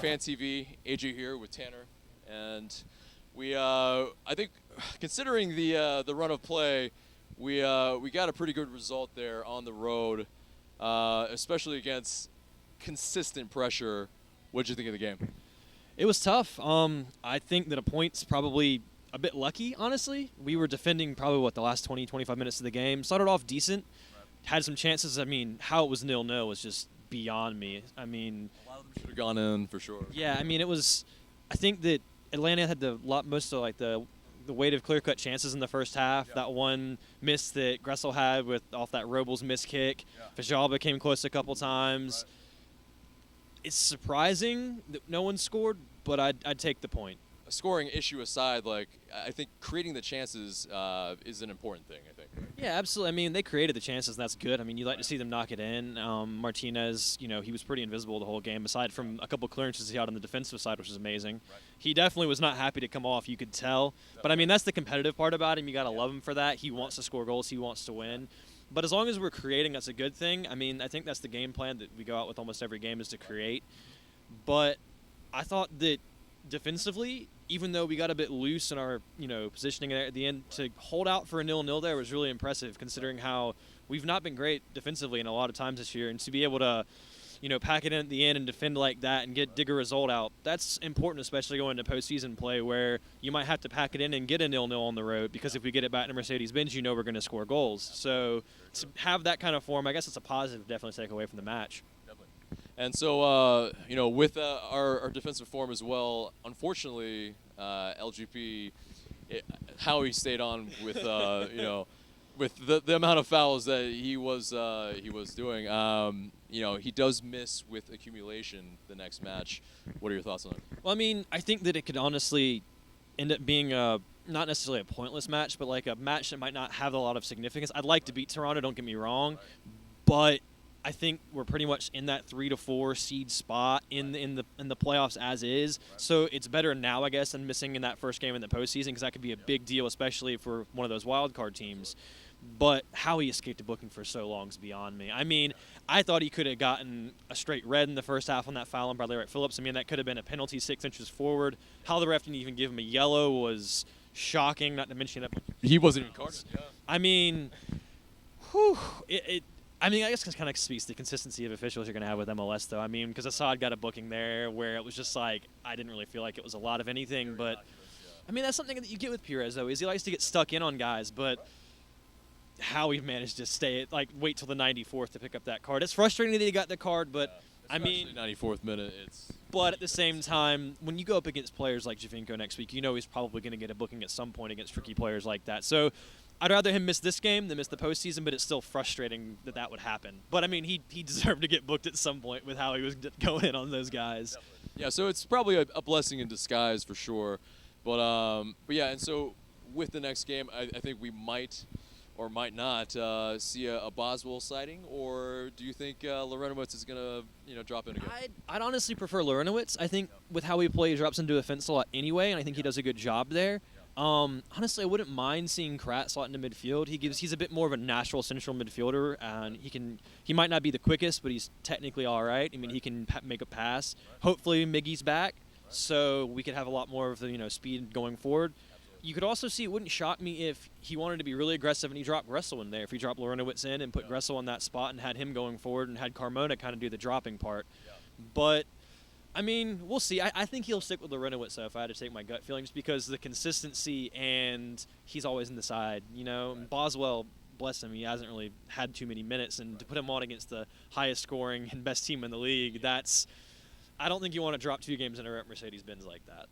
Fan TV. AJ here with Tanner, and we I think considering the run of play, we got a pretty good result there on the road, especially against consistent pressure. What did you think of the game? It was tough. I think that a point's probably a bit lucky, honestly. We were defending probably, the last 20, 25 minutes of the game. Started off decent, had some chances. I mean, how it was 0-0 was just beyond me. I mean, a lot of them should have gone in for sure. Yeah, I mean, it was. I think that Atlanta had most of the weight of clear-cut chances in the first half. Yeah. That one miss that Gressel had off that Robles miss kick. Yeah. Fajalba came close a couple times. Right. It's surprising that no one scored, but I'd take the point. A scoring issue aside, I think creating the chances is an important thing, I think. Yeah, absolutely. I mean, they created the chances, and that's good. I mean, you like to see them knock it in. Martinez, he was pretty invisible the whole game, aside from a couple clearances he had on the defensive side, which is amazing. Right. He definitely was not happy to come off, you could tell. But, I mean, that's the competitive part about him. You got to love him for that. He wants to score goals. He wants to win. But as long as we're creating, that's a good thing. I mean, I think that's the game plan that we go out with almost every game is to create. But I thought that defensively, even though we got a bit loose in our, positioning at the end, to hold out for a 0-0 there was really impressive, considering how we've not been great defensively in a lot of times this year. And to be able to, pack it in at the end and defend like that and dig a result out, that's important, especially going into postseason play where you might have to pack it in and get a 0-0 on the road, because if we get it back to Mercedes-Benz, we're going to score goals. So to have that kind of form, I guess it's a positive, definitely take away from the match. And so, with our defensive form as well, unfortunately, LGP, how he stayed on with, with the amount of fouls that he was doing. He does miss with accumulation the next match. What are your thoughts on it? Well, I mean, I think that it could honestly end up being not necessarily a pointless match, but like a match that might not have a lot of significance. I'd like to beat Toronto, don't get me wrong, but I think we're pretty much in that 3 to 4 seed spot in the playoffs as is. Right. So it's better now, I guess, than missing in that first game in the postseason, because that could be a big deal, especially for one of those wild card teams. But how he escaped a booking for so long is beyond me. I mean, I thought he could have gotten a straight red in the first half on that foul on Bradley Wright Phillips. I mean, that could have been a penalty 6 inches forward. How the ref didn't even give him a yellow was shocking, not to mention that he wasn't even carded. Yeah. I mean, whew, I guess it kind of speaks to the consistency of officials you're going to have with MLS, though. I mean, because Assad got a booking there where it was just like, I didn't really feel like it was a lot of anything. But, I mean, that's something that you get with Perez, though, is he likes to get stuck in on guys. But how he managed to wait till the 94th to pick up that card. It's frustrating that he got the card, but, I mean, 94th minute, it's... But at the same time, when you go up against players like Javinko next week, he's probably going to get a booking at some point against tricky players like that. So I'd rather him miss this game than miss the postseason, but it's still frustrating that would happen. But, I mean, he deserved to get booked at some point with how he was going in on those guys. Definitely. Yeah, so it's probably a blessing in disguise for sure. But yeah, and so with the next game, I think we might or might not see a Boswell sighting, or do you think Lorenowitz is going to drop in again? I'd honestly prefer Lorenowitz. I think with how he plays, he drops into offense a lot anyway, and I think he does a good job there. Honestly, I wouldn't mind seeing Krat slot into midfield. He's a bit more of a natural central midfielder, and he might not be the quickest, but he's technically all right. I mean, he can make a pass. Hopefully, Miggy's back, so we could have a lot more of the speed going forward. You could also see, it wouldn't shock me if he wanted to be really aggressive and he dropped Gressel in there. If he dropped Lorenowitz in and put Gressel on that spot and had him going forward and had Carmona kind of do the dropping part. Yeah. But, I mean, we'll see. I think he'll stick with Lorenowitz, though, if I had to take my gut feelings, because the consistency and he's always in the side. And Boswell, bless him, he hasn't really had too many minutes. And to put him on against the highest scoring and best team in the league, I don't think you want to drop 2 games in a row at Mercedes-Benz like that.